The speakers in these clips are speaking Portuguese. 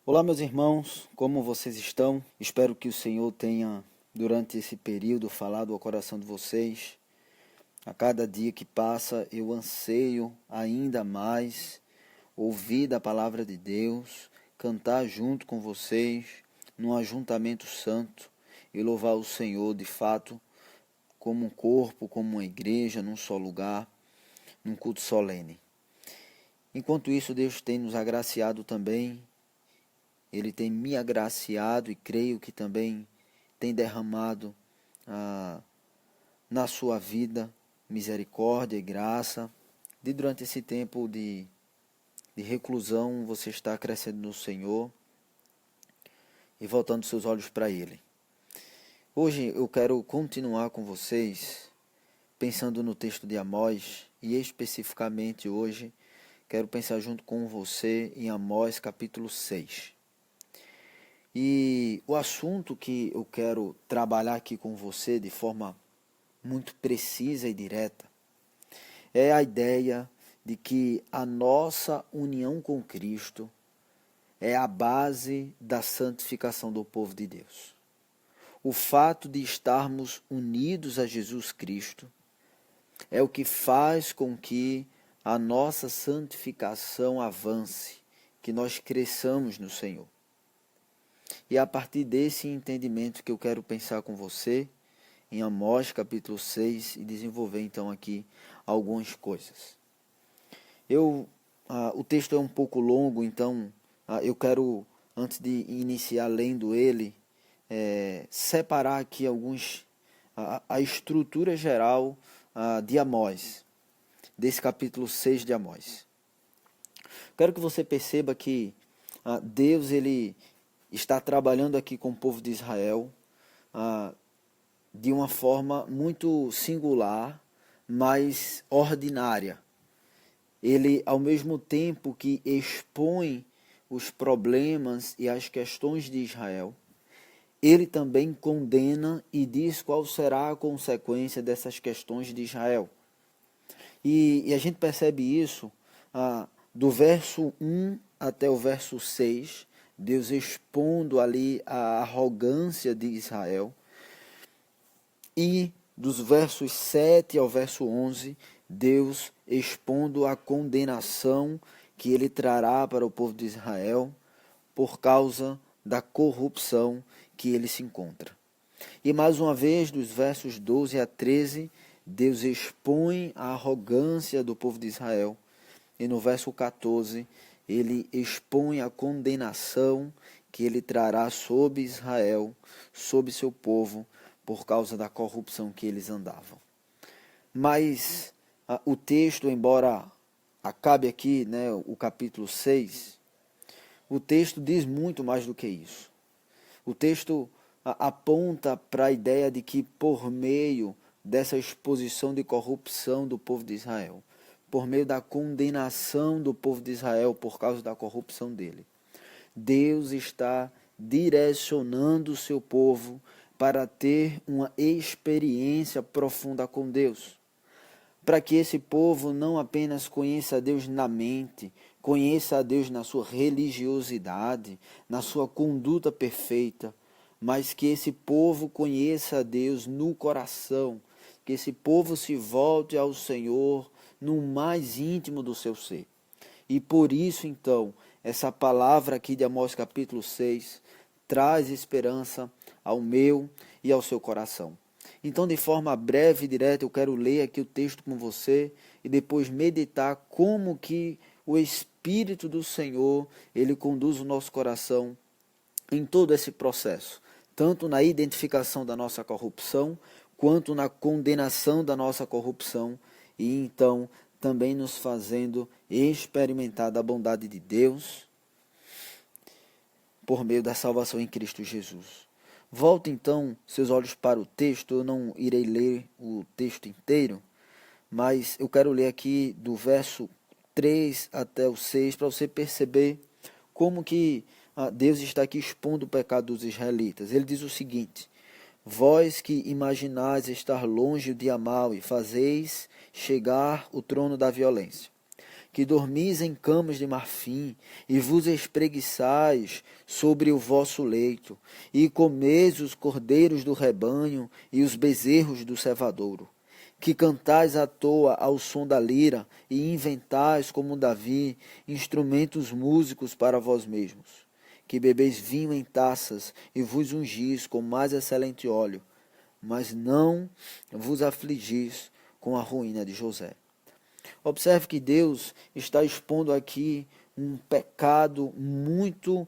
Olá, meus irmãos, como vocês estão? Espero que o Senhor tenha, durante esse período, falado ao coração de vocês. A cada dia que passa, eu anseio ainda mais ouvir da palavra de Deus, cantar junto com vocês, num ajuntamento santo e louvar o Senhor de fato, como um corpo, como uma igreja, num só lugar, num culto solene. Enquanto isso, Deus tem nos agraciado também. Ele tem me agraciado e creio que também tem derramado na sua vida misericórdia e graça. E durante esse tempo de reclusão, você está crescendo no Senhor e voltando seus olhos para Ele. Hoje eu quero continuar com vocês pensando no texto de Amós e especificamente hoje quero pensar junto com você em Amós capítulo 6. E o assunto que eu quero trabalhar aqui com você de forma muito precisa e direta é a ideia de que a nossa união com Cristo é a base da santificação do povo de Deus. O fato de estarmos unidos a Jesus Cristo é o que faz com que a nossa santificação avance, que nós cresçamos no Senhor. E é a partir desse entendimento que eu quero pensar com você em Amós capítulo 6 e desenvolver então aqui algumas coisas. O texto é um pouco longo, então eu quero, antes de iniciar lendo ele, separar aqui a estrutura geral de Amós, desse capítulo 6 de Amós. Quero que você perceba que Deus ele está trabalhando aqui com o povo de Israel de uma forma muito singular, mas ordinária. Ele, ao mesmo tempo que expõe os problemas e as questões de Israel, ele também condena e diz qual será a consequência dessas questões de Israel. E a gente percebe isso do verso 1 até o verso 6, Deus expondo ali a arrogância de Israel. E dos versos 7 ao verso 11, Deus expondo a condenação que ele trará para o povo de Israel por causa da corrupção que ele se encontra. E mais uma vez, dos versos 12 a 13, Deus expõe a arrogância do povo de Israel. E no verso 14, ele expõe a condenação que ele trará sobre Israel, sobre seu povo, por causa da corrupção que eles andavam. Mas o texto, embora acabe aqui, o capítulo 6, o texto diz muito mais do que isso. O texto aponta para a ideia de que por meio dessa exposição de corrupção do povo de Israel, por meio da condenação do povo de Israel por causa da corrupção dele, Deus está direcionando o seu povo para ter uma experiência profunda com Deus. Para que esse povo não apenas conheça a Deus na mente, conheça a Deus na sua religiosidade, na sua conduta perfeita, mas que esse povo conheça a Deus no coração, que esse povo se volte ao Senhor no mais íntimo do seu ser. E por isso, então, essa palavra aqui de Amós capítulo 6 traz esperança ao meu e ao seu coração. Então, de forma breve e direta, eu quero ler aqui o texto com você e depois meditar como que o Espírito do Senhor, ele conduz o nosso coração em todo esse processo, tanto na identificação da nossa corrupção, quanto na condenação da nossa corrupção, e então também nos fazendo experimentar da bondade de Deus por meio da salvação em Cristo Jesus. Volte então seus olhos para o texto. Eu não irei ler o texto inteiro, mas eu quero ler aqui do verso 3 até o 6 para você perceber como que Deus está aqui expondo o pecado dos israelitas. Ele diz o seguinte: vós que imaginais estar longe de amar e fazeis chegar o trono da violência, que dormis em camas de marfim, e vos espreguiçais sobre o vosso leito, e comeis os cordeiros do rebanho e os bezerros do cevadouro, que cantais à toa ao som da lira, e inventais, como Davi, instrumentos músicos para vós mesmos, que bebeis vinho em taças, e vos ungis com mais excelente óleo, mas não vos afligis com a ruína de José. Observe que Deus está expondo aqui um pecado muito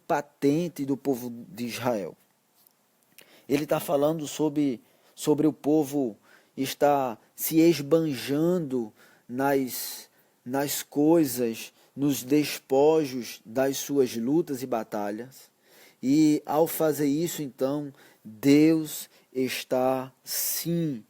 patente do povo de Israel. Ele está falando sobre o povo estar se esbanjando nas coisas, nos despojos das suas lutas e batalhas. E ao fazer isso, então, Deus está sim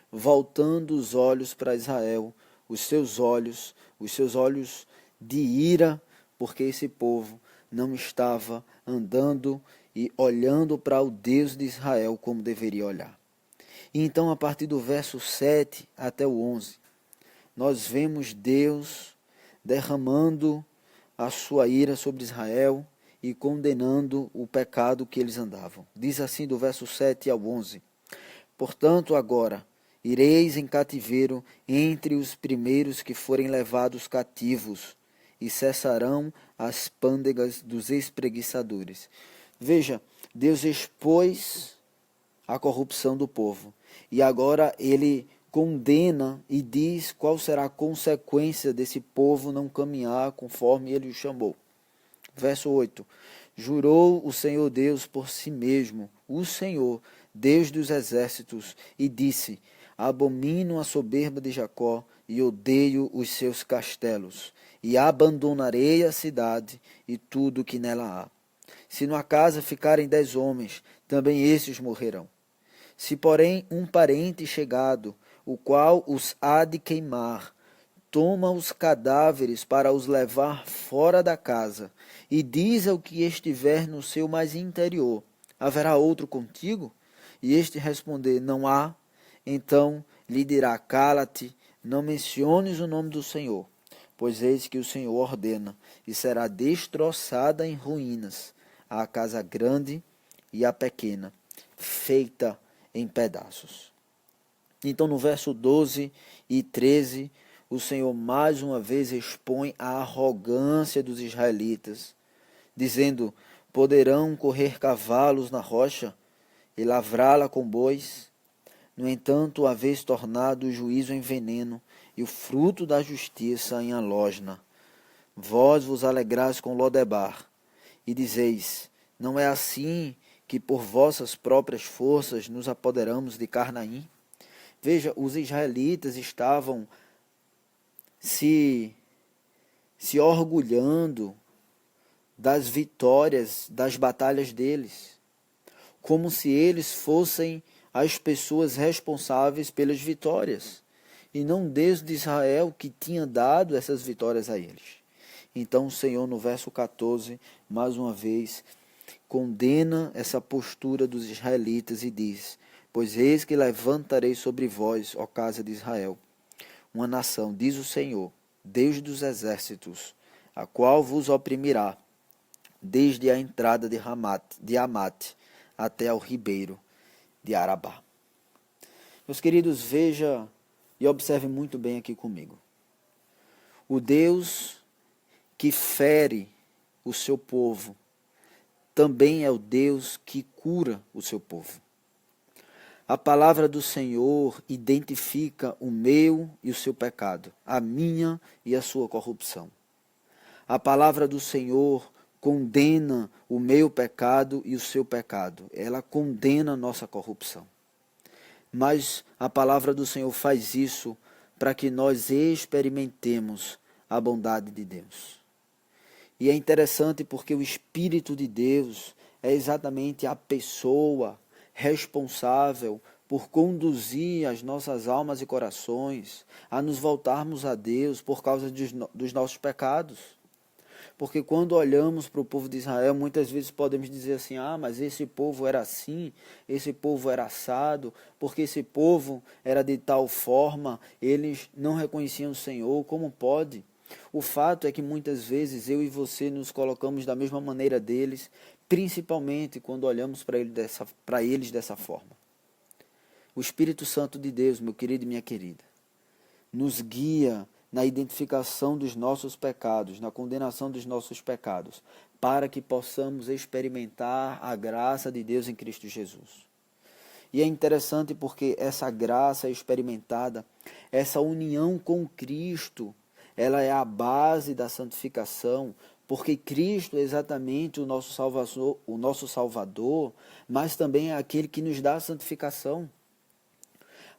voltando os olhos para Israel, os seus olhos de ira, porque esse povo não estava andando e olhando para o Deus de Israel como deveria olhar. E então, a partir do verso 7 até o 11, nós vemos Deus derramando a sua ira sobre Israel e condenando o pecado que eles andavam. Diz assim do verso 7 ao 11: Portanto, agora ireis em cativeiro entre os primeiros que forem levados cativos, e cessarão as pândegas dos espreguiçadores. Veja, Deus expôs a corrupção do povo, e agora ele condena e diz qual será a consequência desse povo não caminhar conforme ele o chamou. Verso 8: Jurou o Senhor Deus por si mesmo, o Senhor, Deus dos exércitos, e disse: Abomino a soberba de Jacó e odeio os seus castelos, e abandonarei a cidade e tudo que nela há. Se numa casa ficarem 10 homens, também esses morrerão. Se, porém, um parente chegado, o qual os há de queimar, toma os cadáveres para os levar fora da casa, e diz ao que estiver no seu mais interior: haverá outro contigo? E este responder: não há. Então lhe dirá: cala-te, não menciones o nome do Senhor, pois eis que o Senhor ordena, e será destroçada em ruínas a casa grande e a pequena, feita em pedaços. Então, no verso 12 e 13, o Senhor mais uma vez expõe a arrogância dos israelitas, dizendo: poderão correr cavalos na rocha e lavrá-la com bois? No entanto, haveis tornado o juízo em veneno e o fruto da justiça em alógena. Vós vos alegrais com Lodebar e dizeis: não é assim que por vossas próprias forças nos apoderamos de Carnaim? Veja, os israelitas estavam se orgulhando das vitórias, das batalhas deles, como se eles fossem as pessoas responsáveis pelas vitórias, e não Deus de Israel que tinha dado essas vitórias a eles. Então o Senhor, no verso 14, mais uma vez, condena essa postura dos israelitas e diz: pois eis que levantarei sobre vós, ó casa de Israel, uma nação, diz o Senhor, Deus dos exércitos, a qual vos oprimirá, desde a entrada de Amate até ao ribeiro de Arabá. Meus queridos, veja e observe muito bem aqui comigo. O Deus que fere o seu povo também é o Deus que cura o seu povo. A palavra do Senhor identifica o meu e o seu pecado, a minha e a sua corrupção. A palavra do Senhor condena o meu pecado e o seu pecado. Ela condena a nossa corrupção. Mas a palavra do Senhor faz isso para que nós experimentemos a bondade de Deus. E é interessante porque o Espírito de Deus é exatamente a pessoa responsável por conduzir as nossas almas e corações a nos voltarmos a Deus por causa dos nossos pecados. Porque quando olhamos para o povo de Israel, muitas vezes podemos dizer assim, mas esse povo era assim, esse povo era assado, porque esse povo era de tal forma, eles não reconheciam o Senhor, como pode? O fato é que muitas vezes eu e você nos colocamos da mesma maneira deles, principalmente quando olhamos para eles dessa forma. O Espírito Santo de Deus, meu querido e minha querida, nos guia na identificação dos nossos pecados, na condenação dos nossos pecados, para que possamos experimentar a graça de Deus em Cristo Jesus. E é interessante porque essa graça experimentada, essa união com Cristo, ela é a base da santificação, porque Cristo é exatamente o nosso Salvador, mas também é aquele que nos dá a santificação.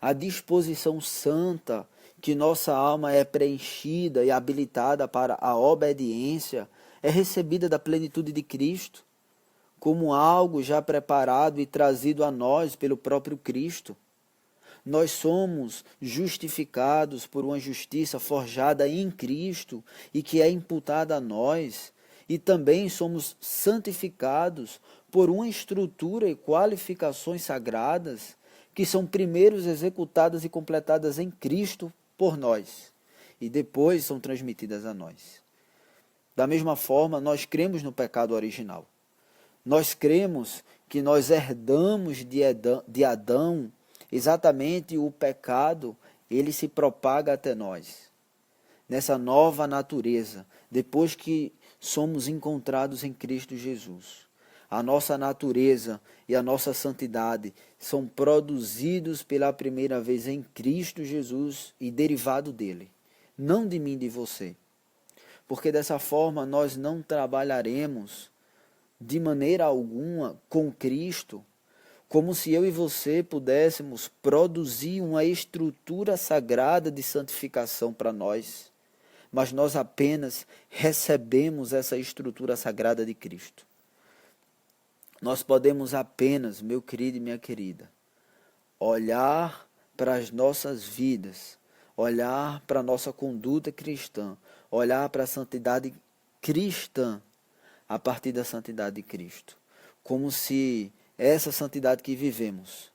A disposição santa que nossa alma é preenchida e habilitada para a obediência é recebida da plenitude de Cristo, como algo já preparado e trazido a nós pelo próprio Cristo. Nós somos justificados por uma justiça forjada em Cristo e que é imputada a nós, e também somos santificados por uma estrutura e qualificações sagradas que são primeiro executadas e completadas em Cristo por nós, e depois são transmitidas a nós. Da mesma forma, nós cremos no pecado original. Nós cremos que nós herdamos de Adão exatamente o pecado, ele se propaga até nós. Nessa nova natureza, depois que somos encontrados em Cristo Jesus. A nossa natureza e a nossa santidade são produzidos pela primeira vez em Cristo Jesus e derivado dele, não de mim e de você. Porque dessa forma nós não trabalharemos de maneira alguma com Cristo, como se eu e você pudéssemos produzir uma estrutura sagrada de santificação para nós, mas nós apenas recebemos essa estrutura sagrada de Cristo. Nós podemos apenas, meu querido e minha querida, olhar para as nossas vidas, olhar para a nossa conduta cristã, olhar para a santidade cristã a partir da santidade de Cristo. Como se essa santidade que vivemos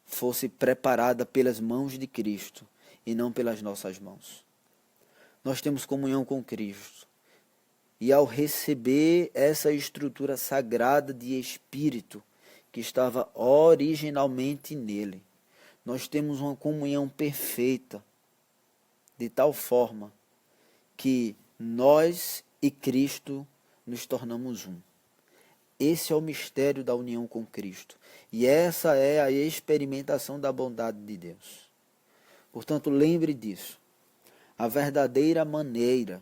fosse preparada pelas mãos de Cristo e não pelas nossas mãos. Nós temos comunhão com Cristo. E ao receber essa estrutura sagrada de Espírito que estava originalmente nele, nós temos uma comunhão perfeita, de tal forma que nós e Cristo nos tornamos um. Esse é o mistério da união com Cristo. E essa é a experimentação da bondade de Deus. Portanto, lembre disso. A verdadeira maneira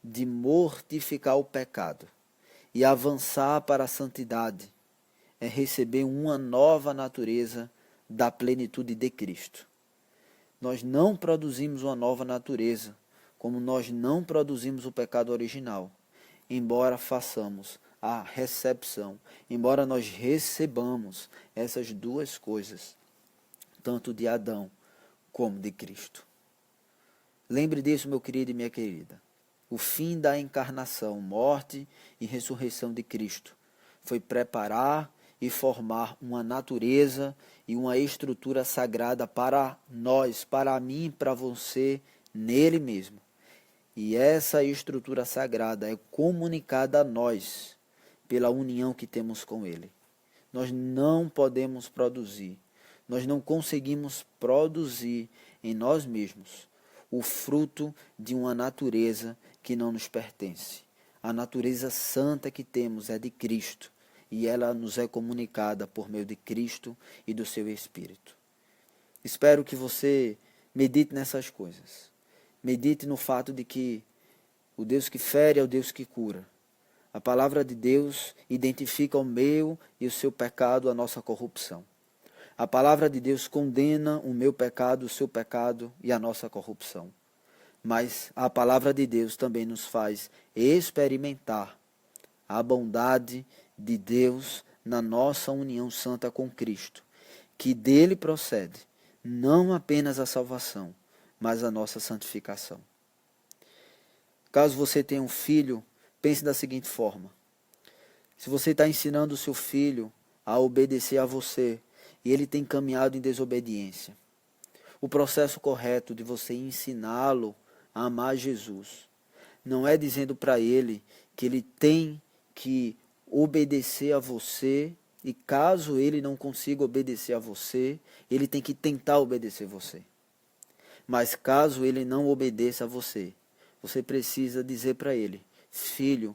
de mortificar o pecado e avançar para a santidade é receber uma nova natureza da plenitude de Cristo. Nós não produzimos uma nova natureza, como nós não produzimos o pecado original, embora façamos a recepção, embora nós recebamos essas duas coisas, tanto de Adão como de Cristo. Lembre disso, meu querido e minha querida. O fim da encarnação, morte e ressurreição de Cristo foi preparar e formar uma natureza e uma estrutura sagrada para nós, para mim e para você, nele mesmo. E essa estrutura sagrada é comunicada a nós pela união que temos com ele. Nós não podemos produzir, nós não conseguimos produzir em nós mesmos o fruto de uma natureza que não nos pertence. A natureza santa que temos é de Cristo, e ela nos é comunicada por meio de Cristo e do seu Espírito. Espero que você medite nessas coisas. Medite no fato de que o Deus que fere é o Deus que cura. A palavra de Deus identifica o meu e o seu pecado, a nossa corrupção. A palavra de Deus condena o meu pecado, o seu pecado e a nossa corrupção. Mas a palavra de Deus também nos faz experimentar a bondade de Deus na nossa união santa com Cristo, que dele procede não apenas a salvação, mas a nossa santificação. Caso você tenha um filho Pense da seguinte forma: se você está ensinando o seu filho a obedecer a você e ele tem caminhado em desobediência, o processo correto de você ensiná-lo a amar Jesus não é dizendo para ele que ele tem que obedecer a você, e caso ele não consiga obedecer a você, ele tem que tentar obedecer você. Mas caso ele não obedeça a você, você precisa dizer para ele: filho,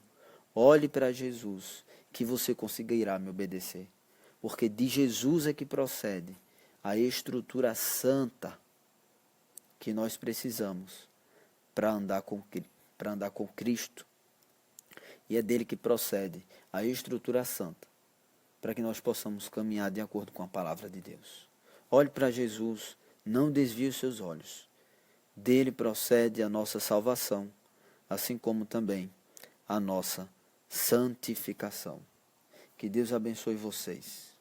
olhe para Jesus, que você conseguirá me obedecer. Porque de Jesus é que procede a estrutura santa que nós precisamos para andar com Cristo. E é dele que procede a estrutura santa, para que nós possamos caminhar de acordo com a palavra de Deus. Olhe para Jesus, não desvie os seus olhos. Dele procede a nossa salvação, assim como também a nossa santificação. Que Deus abençoe vocês.